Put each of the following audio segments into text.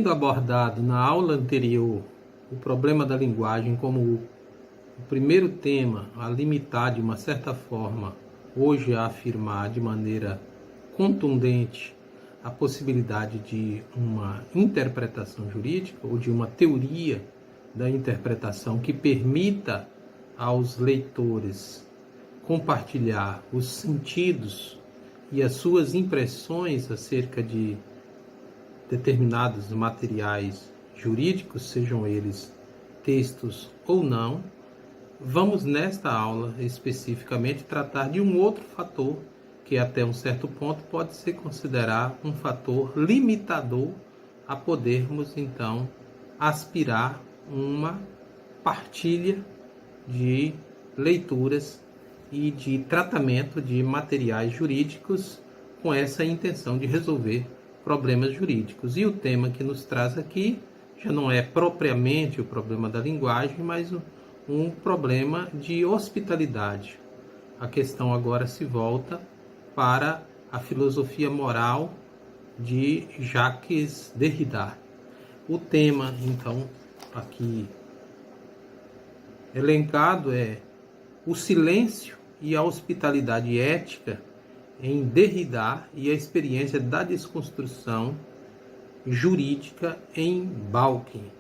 Tendo abordado na aula anterior o problema da linguagem como o primeiro tema a limitar de uma certa forma, hoje a afirmar de maneira contundente a possibilidade de uma interpretação jurídica ou de uma teoria da interpretação que permita aos leitores compartilhar os sentidos e as suas impressões acerca de determinados materiais jurídicos, sejam eles textos ou não, vamos nesta aula especificamente tratar de um outro fator que até um certo ponto pode ser considerado um fator limitador a podermos então aspirar uma partilha de leituras e de tratamento de materiais jurídicos com essa intenção de resolver problemas jurídicos. E o tema que nos traz aqui já não é propriamente o problema da linguagem, mas um problema de hospitalidade. A questão agora se volta para a filosofia moral de Jacques Derrida. O tema, então, aqui elencado é o silêncio e a hospitalidade ética em Derrida e a experiência da desconstrução jurídica em Balkin.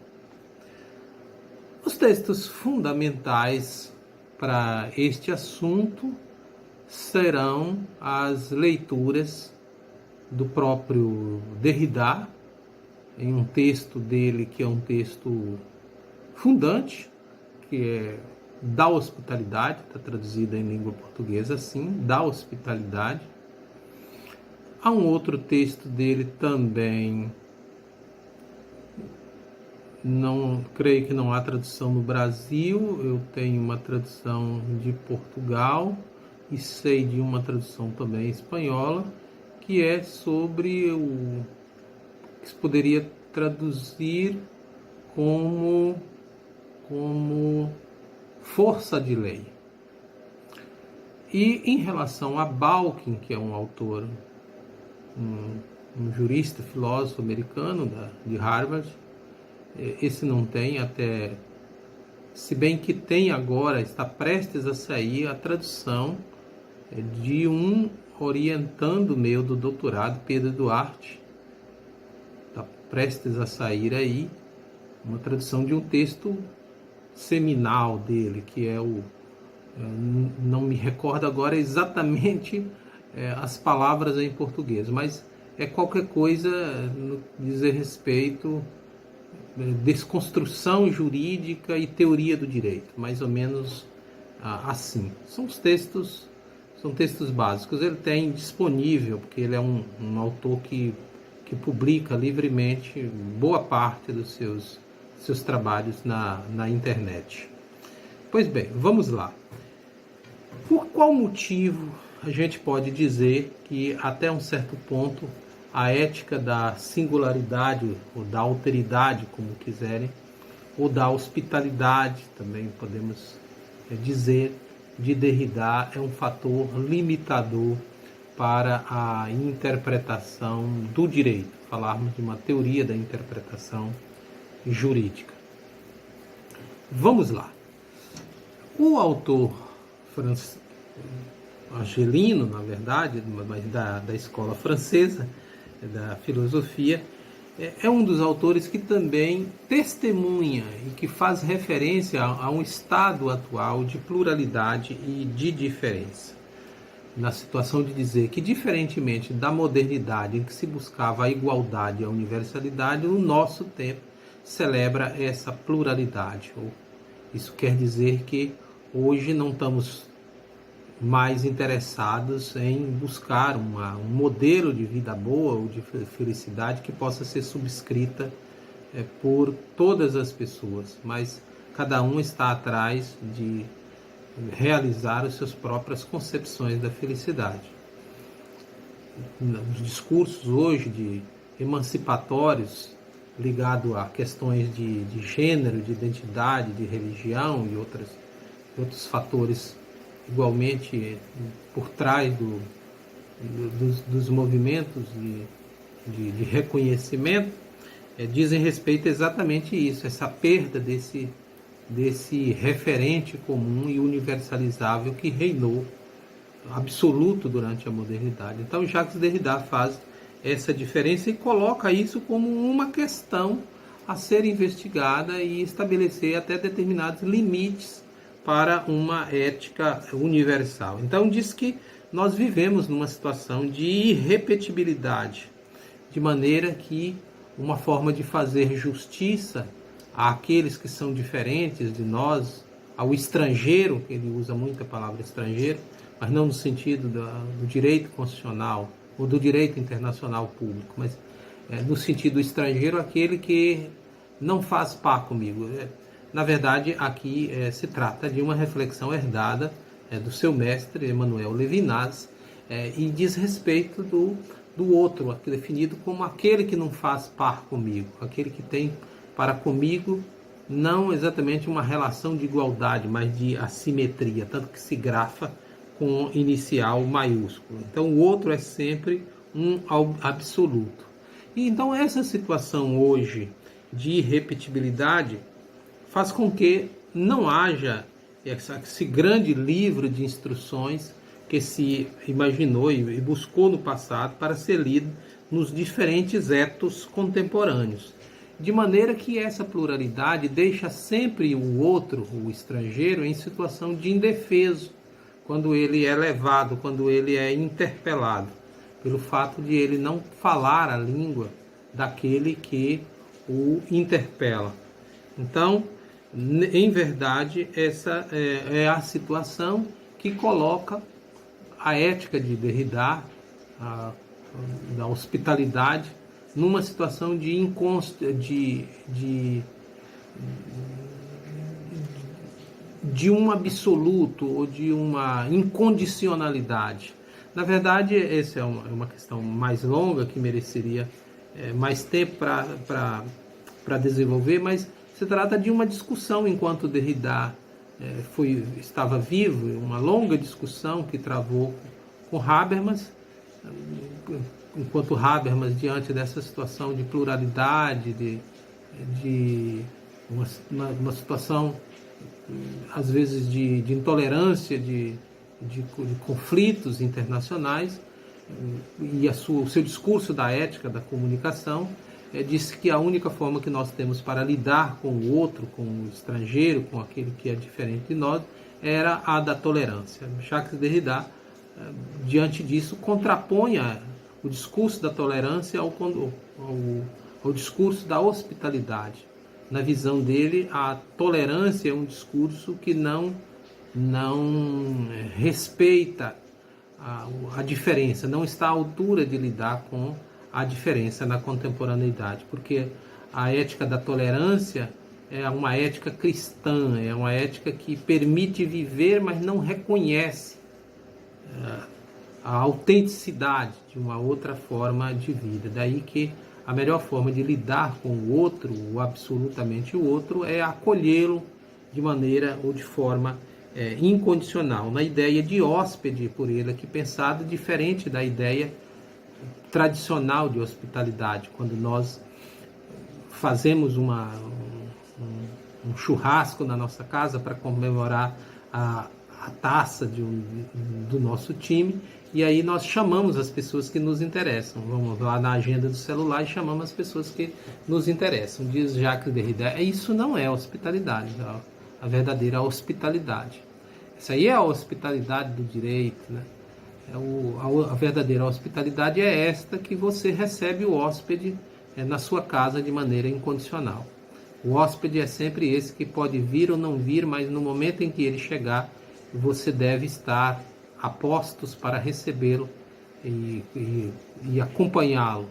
Os textos fundamentais para este assunto serão as leituras do próprio Derrida, em um texto dele que é um texto fundante, que é da hospitalidade, está traduzida em língua portuguesa assim, da hospitalidade. Há um outro texto dele também, não creio que não há tradução no Brasil, eu tenho uma tradução de Portugal e sei de uma tradução também espanhola, que é sobre o que se poderia traduzir como força de lei. E em relação a Balkin, que é um autor, um jurista, filósofo americano de Harvard, esse não tem até, se bem que tem agora, está prestes a sair a tradução de um orientando meu do doutorado, Pedro Duarte, está prestes a sair aí, uma tradução de um texto seminal dele, que é não me recordo agora exatamente as palavras em português, mas é qualquer coisa no que diz respeito desconstrução jurídica e teoria do direito, mais ou menos assim. São textos básicos. Ele tem disponível, porque ele é um autor que publica livremente boa parte dos seus trabalhos na internet. Pois bem, vamos lá. Por qual motivo a gente pode dizer que até um certo ponto a ética da singularidade ou da alteridade, como quiserem, ou da hospitalidade, também podemos dizer, de Derrida é um fator limitador para a interpretação do direito, falarmos de uma teoria da interpretação jurídica. Vamos lá. O autor argelino, na verdade, mas da escola francesa, da filosofia, é um dos autores que também testemunha e que faz referência a um estado atual de pluralidade e de diferença. Na situação de dizer que, diferentemente da modernidade em que se buscava a igualdade e a universalidade, no nosso tempo celebra essa pluralidade. Isso quer dizer que hoje não estamos mais interessados em buscar um modelo de vida boa ou de felicidade que possa ser subscrita por todas as pessoas, mas cada um está atrás de realizar as suas próprias concepções da felicidade. Os discursos hoje de emancipatórios ligados a questões de gênero, de identidade, de religião e outros fatores igualmente por trás dos movimentos de reconhecimento, dizem respeito exatamente a isso, essa perda desse referente comum e universalizável que reinou absoluto durante a modernidade. Então Jacques Derrida faz essa diferença e coloca isso como uma questão a ser investigada e estabelecer até determinados limites para uma ética universal. Então diz que nós vivemos numa situação de irrepetibilidade, de maneira que uma forma de fazer justiça àqueles que são diferentes de nós, ao estrangeiro, ele usa muito a palavra estrangeiro, mas não no sentido do direito constitucional ou do direito internacional público, mas no sentido estrangeiro, aquele que não faz par comigo. Na verdade, aqui se trata de uma reflexão herdada do seu mestre, Emmanuel Levinas, e diz respeito do outro, definido como aquele que não faz par comigo, aquele que tem para comigo não exatamente uma relação de igualdade, mas de assimetria, tanto que se grafa com inicial maiúsculo. Então o outro é sempre um absoluto. E então essa situação hoje de irrepetibilidade faz com que não haja esse grande livro de instruções que se imaginou e buscou no passado para ser lido nos diferentes etos contemporâneos. De maneira que essa pluralidade deixa sempre o outro, o estrangeiro, em situação de indefeso, quando ele é levado, quando ele é interpelado, pelo fato de ele não falar a língua daquele que o interpela. Então, em verdade, essa é a situação que coloca a ética de Derrida, da hospitalidade, numa situação de um absoluto ou de uma incondicionalidade. Na verdade, essa é uma questão mais longa que mereceria mais tempo para desenvolver, mas se trata de uma discussão enquanto Derrida estava vivo, uma longa discussão que travou com Habermas, enquanto Habermas, diante dessa situação de pluralidade, de uma situação, às vezes, de intolerância, de conflitos internacionais, e o seu discurso da ética da comunicação, disse que a única forma que nós temos para lidar com o outro, com o estrangeiro, com aquele que é diferente de nós, era a da tolerância. Jacques Derrida, diante disso, contrapõe o discurso da tolerância ao discurso da hospitalidade. Na visão dele, a tolerância é um discurso que não respeita a diferença, não está à altura de lidar com a diferença na contemporaneidade, porque a ética da tolerância é uma ética cristã, é uma ética que permite viver, mas não reconhece a autenticidade de uma outra forma de vida. Daí que a melhor forma de lidar com o outro, o absolutamente o outro, é acolhê-lo de maneira ou de forma incondicional, na ideia de hóspede por ele aqui pensado, diferente da ideia tradicional de hospitalidade, quando nós fazemos um churrasco na nossa casa para comemorar a taça do nosso time, e aí nós chamamos as pessoas que nos interessam. Vamos lá na agenda do celular e chamamos as pessoas que nos interessam. Diz Jacques Derrida, isso não é hospitalidade, a verdadeira hospitalidade. Essa aí é a hospitalidade do direito, né? A verdadeira hospitalidade é esta, que você recebe o hóspede na sua casa de maneira incondicional. O hóspede é sempre esse que pode vir ou não vir, mas no momento em que ele chegar, você deve estar a postos para recebê-lo e acompanhá-lo,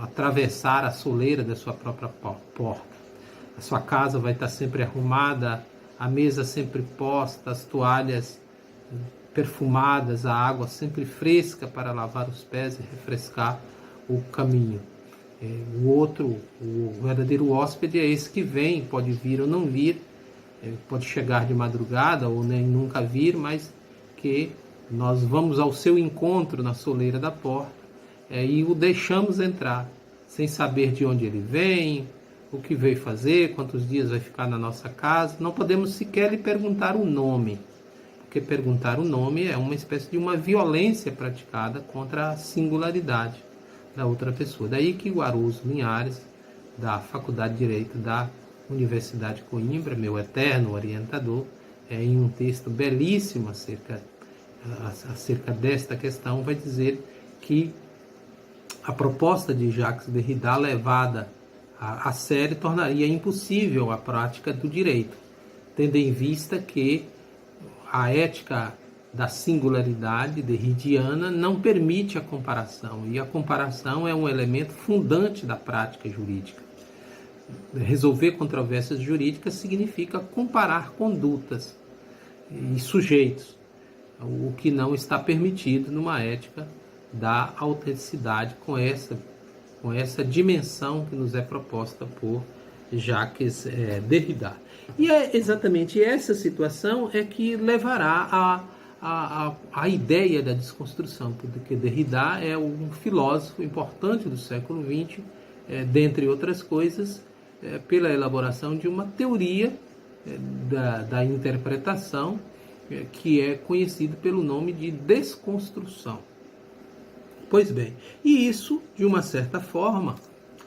atravessar a soleira da sua própria porta. A sua casa vai estar sempre arrumada, a mesa sempre posta, as toalhas perfumadas, a água sempre fresca para lavar os pés e refrescar o caminho. O verdadeiro hóspede é esse que vem, pode vir ou não vir, pode chegar de madrugada ou nem nunca vir, mas que nós vamos ao seu encontro na soleira da porta e o deixamos entrar. sem saber de onde ele vem, o que veio fazer, quantos dias vai ficar na nossa casa. Não podemos sequer lhe perguntar o nome, porque perguntar o nome é uma espécie de uma violência praticada contra a singularidade da outra pessoa. Daí que o Arouso Linhares, da Faculdade de Direito da Universidade de Coimbra, meu eterno orientador, em um texto belíssimo acerca desta questão, vai dizer que a proposta de Jacques Derrida, levada a sério, tornaria impossível a prática do direito, tendo em vista que a ética da singularidade derridiana não permite a comparação, e a comparação é um elemento fundante da prática jurídica. Resolver controvérsias jurídicas significa comparar condutas e sujeitos, o que não está permitido numa ética da autenticidade com essa dimensão que nos é proposta por Jacques Derrida. E é exatamente essa situação é que levará à ideia da desconstrução, porque Derrida é um filósofo importante do século XX, dentre outras coisas, pela elaboração de uma teoria da interpretação que é conhecido pelo nome de desconstrução. Pois bem, e isso, de uma certa forma,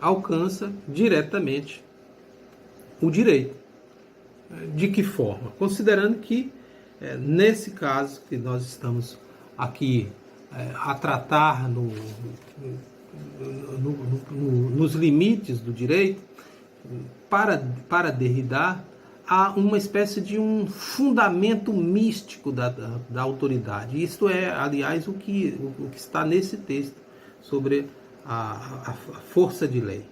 alcança diretamente o direito. De que forma? Considerando que, nesse caso que nós estamos aqui a tratar nos limites do direito, para Derrida, há uma espécie de um fundamento místico da autoridade. Isto é, aliás, o que está nesse texto sobre a força de lei.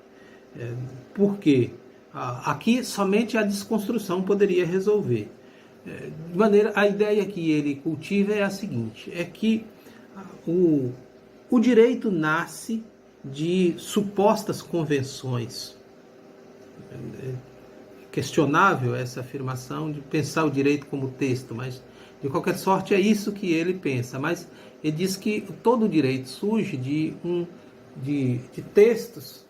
Porque aqui somente a desconstrução poderia resolver. De maneira, a ideia que ele cultiva é a seguinte, é que o direito nasce de supostas convenções. Questionável essa afirmação de pensar o direito como texto, mas de qualquer sorte é isso que ele pensa. Mas ele diz que todo o direito surge de textos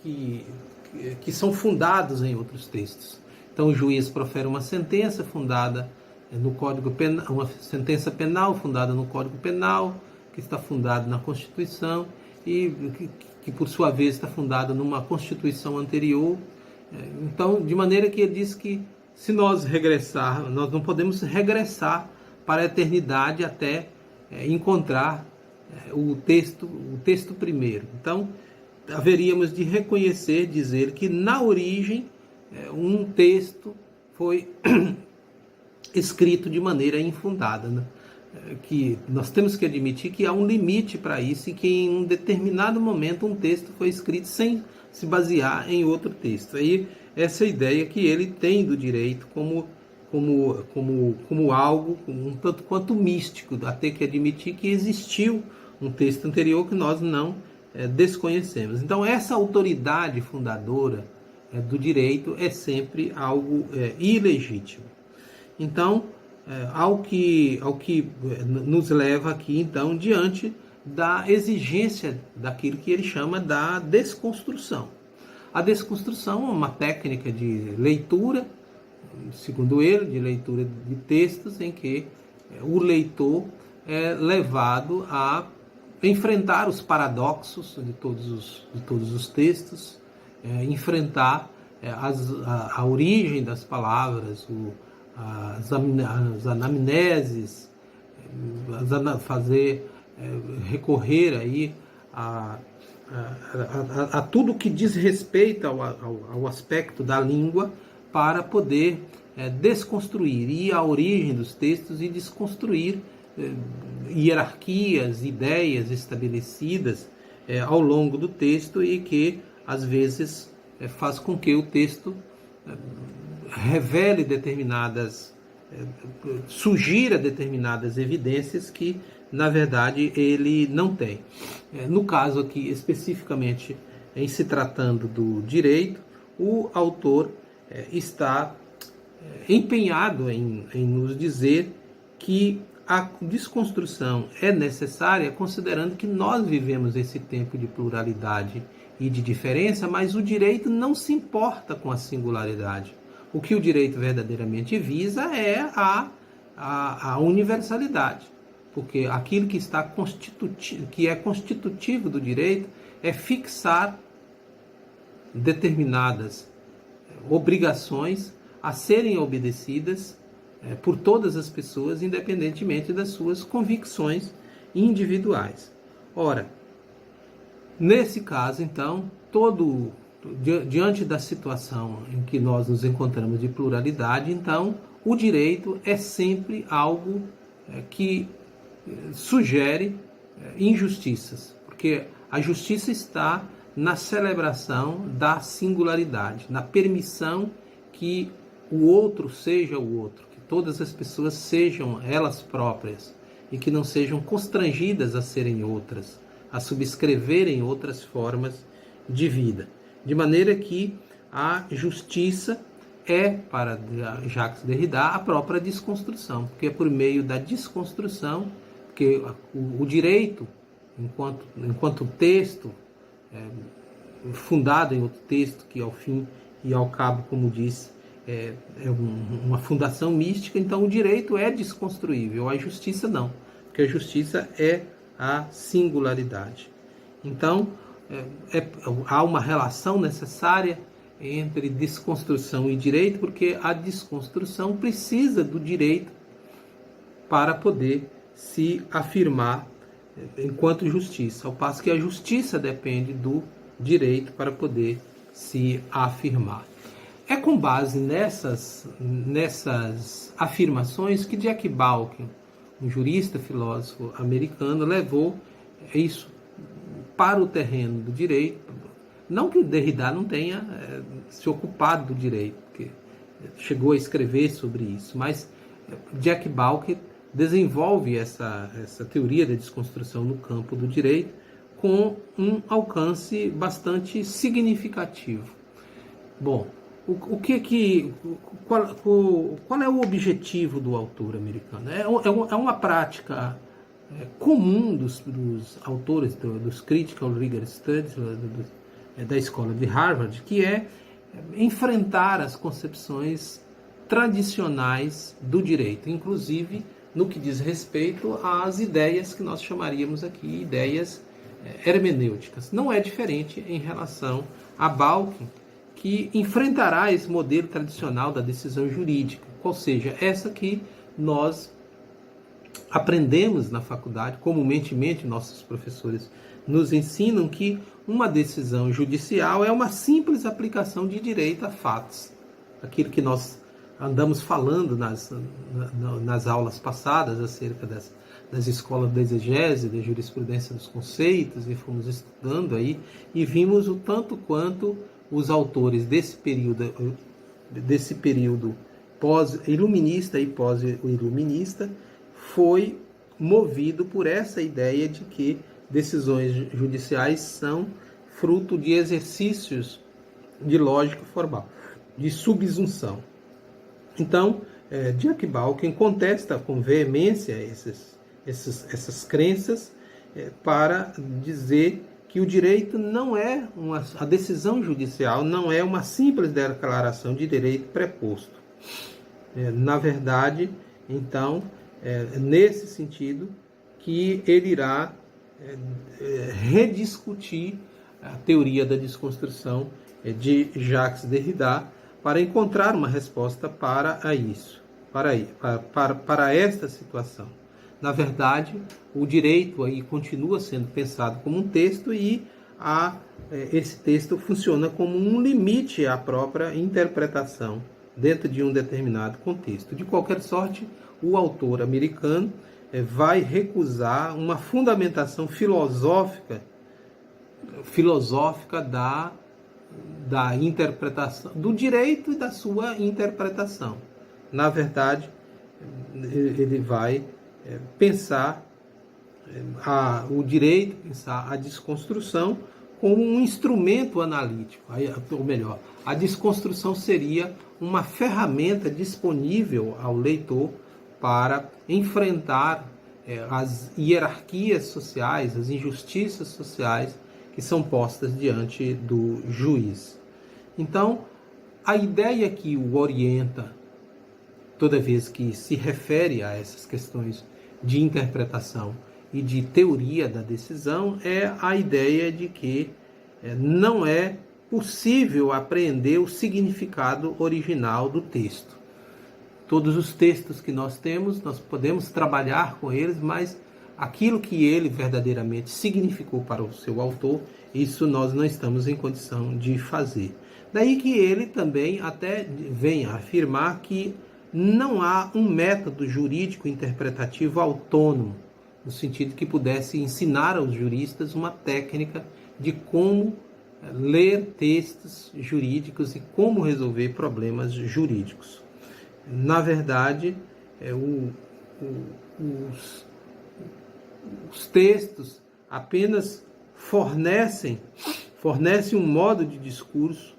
que são fundados em outros textos. Então o juiz profere uma sentença fundada no Código Penal, uma sentença penal fundada no Código Penal, que está fundada na Constituição e que por sua vez está fundada numa Constituição anterior. Então, de maneira que ele diz que se nós regressar, nós não podemos regressar para a eternidade até encontrar o texto primeiro. Então, haveríamos de reconhecer, dizer que na origem um texto foi escrito de maneira infundada, né? Que nós temos que admitir que há um limite para isso e que em um determinado momento um texto foi escrito sem se basear em outro texto. Aí essa ideia que ele tem do direito como algo um tanto quanto místico, a ter que admitir que existiu um texto anterior que nós não desconhecemos. Então essa autoridade fundadora do direito é sempre algo ilegítimo. Então, ao que nos leva aqui, então, diante da exigência daquilo que ele chama da desconstrução. A desconstrução é uma técnica de leitura, segundo ele, de leitura de textos, em que o leitor é levado a enfrentar os paradoxos de todos os textos, enfrentar a origem das palavras, as anamneses, recorrer aí a tudo que diz respeito ao aspecto da língua para poder desconstruir, ir à origem dos textos e desconstruir hierarquias, ideias estabelecidas ao longo do texto e que às vezes faz com que o texto revele sugira determinadas evidências que, na verdade, ele não tem. No caso aqui, especificamente, em se tratando do direito, o autor está empenhado em nos dizer que a desconstrução é necessária considerando que nós vivemos esse tempo de pluralidade e de diferença, mas o direito não se importa com a singularidade. O que o direito verdadeiramente visa é a universalidade, porque aquilo que é constitutivo do direito é fixar determinadas obrigações a serem obedecidas por todas as pessoas, independentemente das suas convicções individuais. Ora, nesse caso, então, diante da situação em que nós nos encontramos de pluralidade, então, o direito é sempre algo que sugere injustiças, porque a justiça está na celebração da singularidade, na permissão que o outro seja o outro, que todas as pessoas sejam elas próprias e que não sejam constrangidas a serem outras, a subscreverem outras formas de vida. De maneira que a justiça é, para Jacques Derrida, a própria desconstrução, porque é por meio da desconstrução que o direito, enquanto texto, fundado em outro texto, que ao fim e ao cabo, como disse, é uma fundação mística, então o direito é desconstruível, a justiça não, porque a justiça é a singularidade. Então, há uma relação necessária entre desconstrução e direito, porque a desconstrução precisa do direito para poder se afirmar enquanto justiça, ao passo que a justiça depende do direito para poder se afirmar. É com base nessas afirmações que Jack Balkin, um jurista filósofo americano, levou isso para o terreno do direito. Não que o Derrida não tenha se ocupado do direito, porque chegou a escrever sobre isso, mas Jack Balkin desenvolve essa teoria da desconstrução no campo do direito com um alcance bastante significativo. Bom, qual é o objetivo do autor americano? É uma prática comum dos autores dos Critical Legal Studies da escola de Harvard, que é enfrentar as concepções tradicionais do direito, inclusive no que diz respeito às ideias que nós chamaríamos aqui ideias hermenêuticas. Não é diferente em relação a Balkin, que enfrentará esse modelo tradicional da decisão jurídica, ou seja, essa que nós aprendemos na faculdade, comumente nossos professores nos ensinam que uma decisão judicial é uma simples aplicação de direito a fatos. Aquilo que nós andamos falando nas aulas passadas acerca das escolas de exegese, da jurisprudência dos conceitos, e fomos estudando aí, e vimos o tanto quanto os autores desse período pós-iluminista e pós-iluminista foi movido por essa ideia de que decisões judiciais são fruto de exercícios de lógica formal, de subsunção. Então, Jack Balkin contesta com veemência essas crenças para dizer que o direito não é a decisão judicial não é uma simples declaração de direito preposto. Na verdade, então, nesse sentido que ele irá rediscutir a teoria da desconstrução de Jacques Derrida para encontrar uma resposta para isso, para esta situação. Na verdade, o direito aí continua sendo pensado como um texto e esse texto funciona como um limite à própria interpretação dentro de um determinado contexto. De qualquer sorte, o autor americano vai recusar uma fundamentação filosófica da interpretação do direito e da sua interpretação. Na verdade, ele vai pensar o direito, pensar a desconstrução como um instrumento analítico, ou melhor, a desconstrução seria uma ferramenta disponível ao leitor para enfrentar as hierarquias sociais, as injustiças sociais que são postas diante do juiz. Então, a ideia que o orienta, toda vez que se refere a essas questões de interpretação e de teoria da decisão, é a ideia de que não é possível apreender o significado original do texto. Todos os textos que nós temos, nós podemos trabalhar com eles, mas aquilo que ele verdadeiramente significou para o seu autor, isso nós não estamos em condição de fazer. Daí que ele também até vem a afirmar que não há um método jurídico interpretativo autônomo, no sentido que pudesse ensinar aos juristas uma técnica de como ler textos jurídicos e como resolver problemas jurídicos. Na verdade, os textos apenas fornecem um modo de discurso.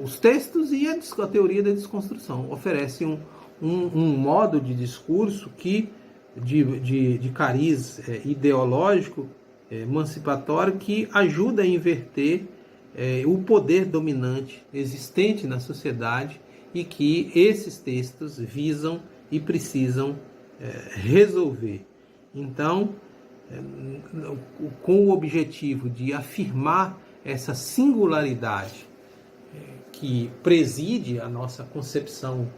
Os textos e a teoria da desconstrução oferecem um modo de discurso que de cariz ideológico, emancipatório, que ajuda a inverter o poder dominante existente na sociedade e que esses textos visam e precisam resolver. Então, com o objetivo de afirmar essa singularidade que preside a nossa concepção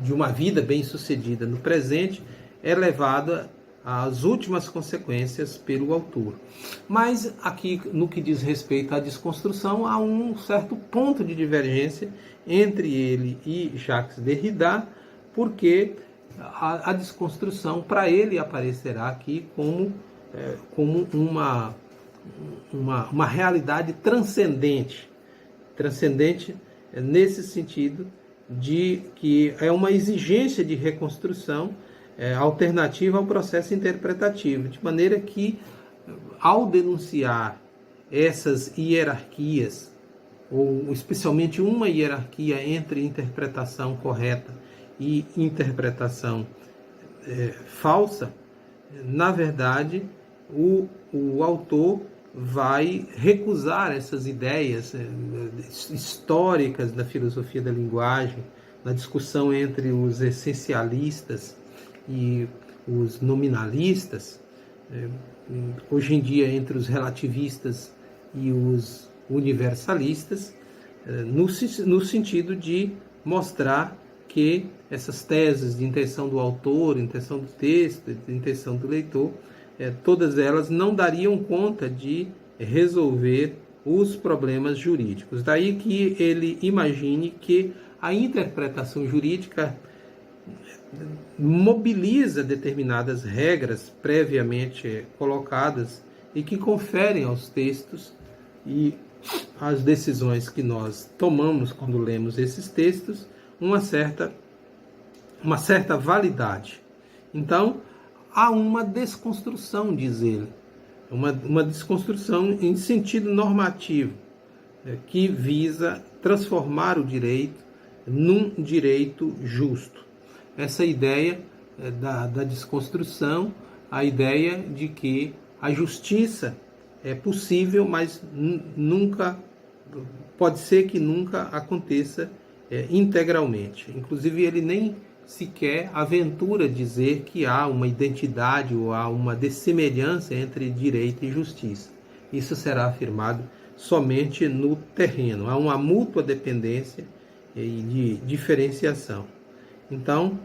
de uma vida bem-sucedida no presente, é levada às últimas consequências pelo autor. Mas aqui, no que diz respeito à desconstrução, há um certo ponto de divergência entre ele e Jacques Derrida, porque a desconstrução, para ele, aparecerá aqui como uma realidade transcendente nesse sentido de que é uma exigência de reconstrução alternativa ao processo interpretativo, de maneira que, ao denunciar essas hierarquias, ou especialmente uma hierarquia entre interpretação correta e interpretação falsa, na verdade, o autor vai recusar essas ideias históricas da filosofia da linguagem, na discussão entre os essencialistas e os nominalistas, hoje em dia entre os relativistas e os universalistas, no sentido de mostrar que essas teses de intenção do autor, intenção do texto, de intenção do leitor, todas elas não dariam conta de resolver os problemas jurídicos. Daí que ele imagine que a interpretação jurídica mobiliza determinadas regras previamente colocadas e que conferem aos textos e às decisões que nós tomamos quando lemos esses textos uma certa validade. Então, há uma desconstrução, diz ele, uma desconstrução em sentido normativo, que visa transformar o direito num direito justo. Essa ideia da desconstrução, a ideia de que a justiça é possível, mas pode ser que nunca aconteça integralmente. Inclusive, ele nem sequer aventura dizer que há uma identidade ou há uma dessemelhança entre direito e justiça. Isso será afirmado somente no terreno. Há uma mútua dependência e de diferenciação. Então,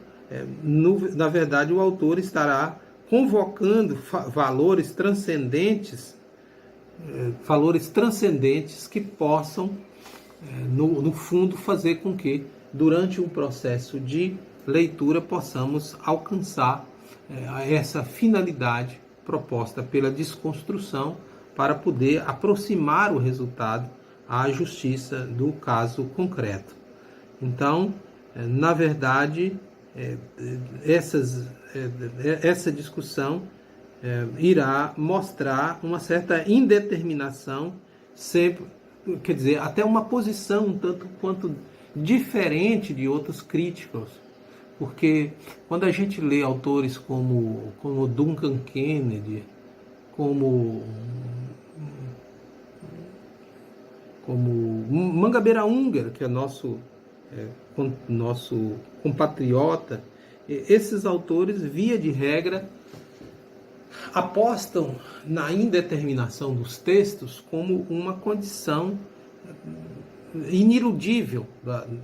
na verdade, o autor estará convocando valores transcendentes que possam, no fundo, fazer com que, durante um processo de leitura, possamos alcançar essa finalidade proposta pela desconstrução para poder aproximar o resultado à justiça do caso concreto. Então, na verdade, essa discussão irá mostrar uma certa indeterminação, sempre, quer dizer, até uma posição um tanto quanto diferente de outros críticos, Porque quando a gente lê autores como Duncan Kennedy, como Mangabeira Unger, que é nosso compatriota, esses autores, via de regra, apostam na indeterminação dos textos como uma condição iniludível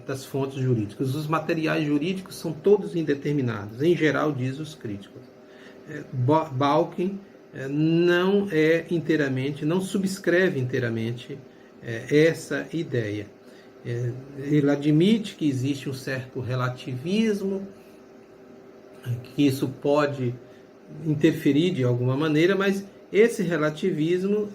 das fontes jurídicas. Os materiais jurídicos são todos indeterminados, em geral, diz os críticos. Balkin não subscreve inteiramente essa ideia. Ele admite que existe um certo relativismo, que isso pode interferir de alguma maneira, mas esse relativismo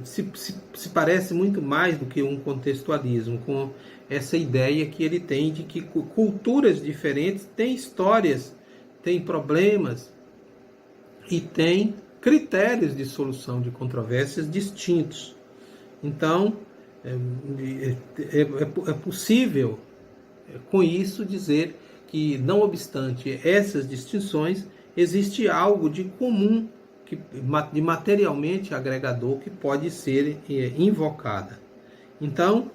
se parece muito mais do que um contextualismo, com essa ideia que ele tem de que culturas diferentes têm histórias, têm problemas e têm critérios de solução de controvérsias distintos. Então, é possível, com isso, dizer que, não obstante essas distinções, existe algo de comum, de materialmente agregador, que pode ser invocada. Então,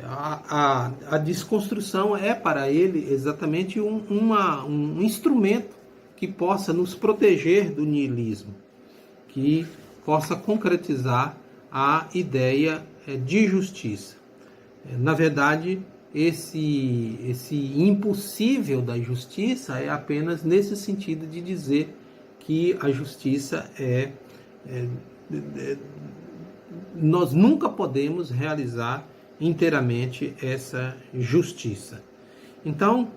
a desconstrução é para ele exatamente um instrumento que possa nos proteger do niilismo, que possa concretizar a ideia de justiça. Na verdade, esse impossível da justiça é apenas nesse sentido de dizer que a justiça nós nunca podemos realizar inteiramente essa justiça. Então,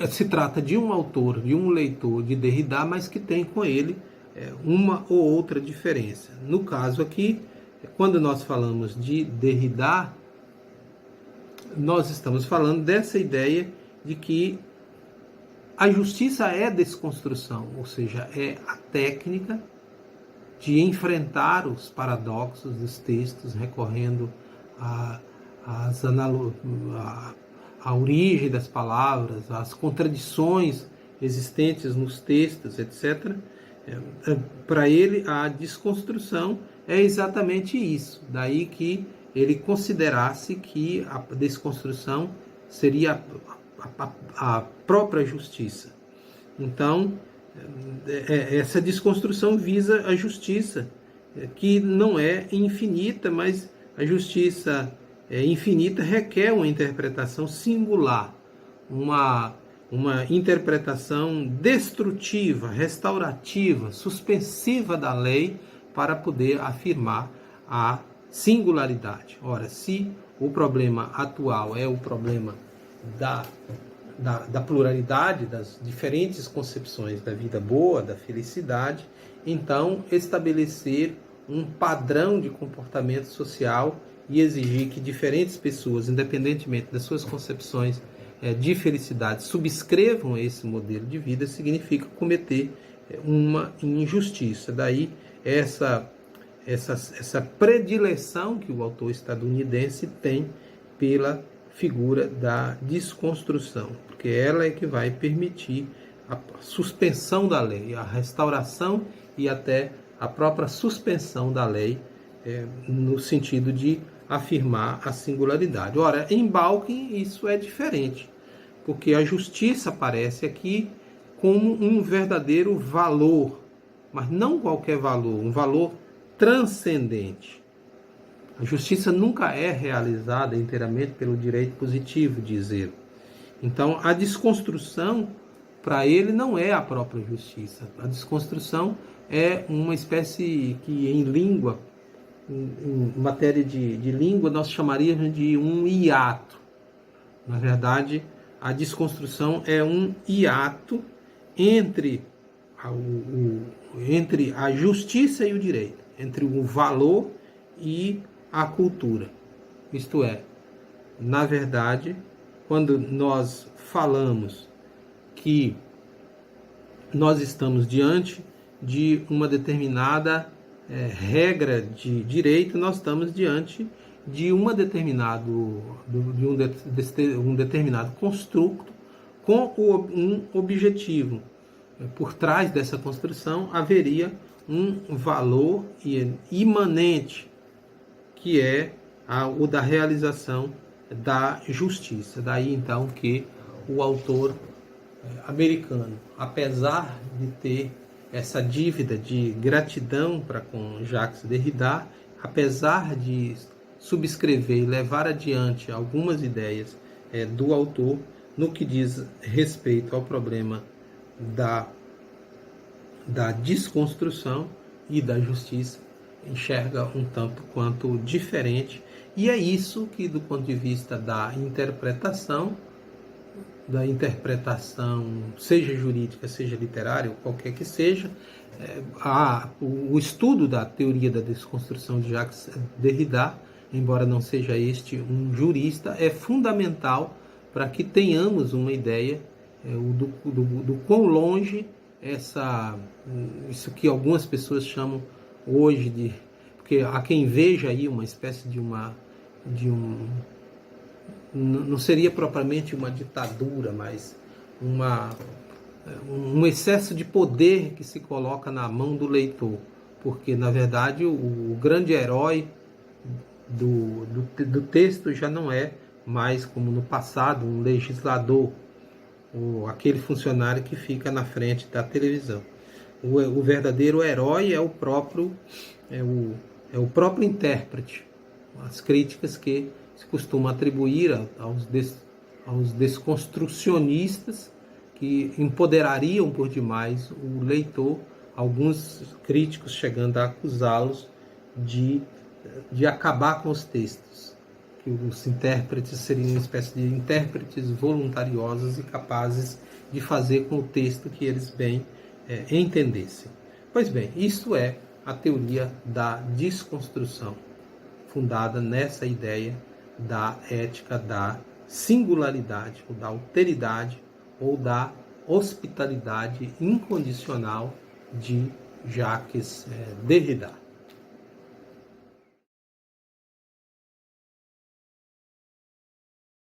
se trata de um autor, de um leitor de Derrida, mas que tem com ele uma ou outra diferença. No caso aqui, quando nós falamos de Derrida, nós estamos falando dessa ideia de que a justiça é desconstrução, ou seja, é a técnica de enfrentar os paradoxos dos textos, recorrendo à origem das palavras, às contradições existentes nos textos, etc. Para ele, a desconstrução é exatamente isso. Daí que ele considerasse que a desconstrução seria a própria justiça. Então, essa desconstrução visa a justiça, que não é infinita, mas a justiça infinita requer uma interpretação singular, uma interpretação destrutiva, restaurativa, suspensiva da lei, para poder afirmar a singularidade. Ora, se o problema atual é o problema da pluralidade, das diferentes concepções da vida boa, da felicidade, então estabelecer um padrão de comportamento social e exigir que diferentes pessoas, independentemente das suas concepções de felicidade, subscrevam esse modelo de vida, significa cometer uma injustiça. Daí essa predileção que o autor estadunidense tem pela figura da desconstrução, porque ela é que vai permitir a suspensão da lei, a restauração e até a própria suspensão da lei, no sentido de afirmar a singularidade. Ora, em Balkin isso é diferente, porque a justiça aparece aqui como um verdadeiro valor, mas não qualquer valor, um valor transcendente. A justiça nunca é realizada inteiramente pelo direito positivo, diz ele. Então, a desconstrução, para ele, não é a própria justiça. A desconstrução é uma espécie que, em língua, em matéria de língua, nós chamaríamos de um hiato. Na verdade, a desconstrução é um hiato entre a justiça e o direito, entre o valor e a cultura. Isto é, na verdade, quando nós falamos que nós estamos diante de uma determinada regra de direito, nós estamos diante de um determinado construto com um objetivo. Por trás dessa construção haveria um valor imanente, que é o da realização da justiça. Daí então que o autor americano, apesar de ter essa dívida de gratidão para com Jacques Derrida, apesar de subscrever e levar adiante algumas ideias do autor no que diz respeito ao problema da desconstrução e da justiça, enxerga um tanto quanto diferente, e é isso que, do ponto de vista da interpretação, seja jurídica, seja literária, ou qualquer que seja, o estudo da teoria da desconstrução de Jacques Derrida, embora não seja este um jurista, é fundamental para que tenhamos uma ideia do quão longe isso que algumas pessoas chamam hoje de... Porque há quem veja aí uma espécie não seria propriamente uma ditadura, mas um excesso de poder que se coloca na mão do leitor, porque na verdade o grande herói do texto já não é mais, como no passado, um legislador, ou aquele funcionário que fica na frente da televisão. O verdadeiro herói é o próprio intérprete. As críticas que se costuma atribuir aos desconstrucionistas, que empoderariam por demais o leitor, alguns críticos chegando a acusá-los de acabar com os textos, que os intérpretes seriam uma espécie de intérpretes voluntariosos e capazes de fazer com o texto que eles bem entendessem. Pois bem, isso é a teoria da desconstrução, fundada nessa ideia da ética da singularidade, ou da alteridade, ou da hospitalidade incondicional de Jacques Derrida.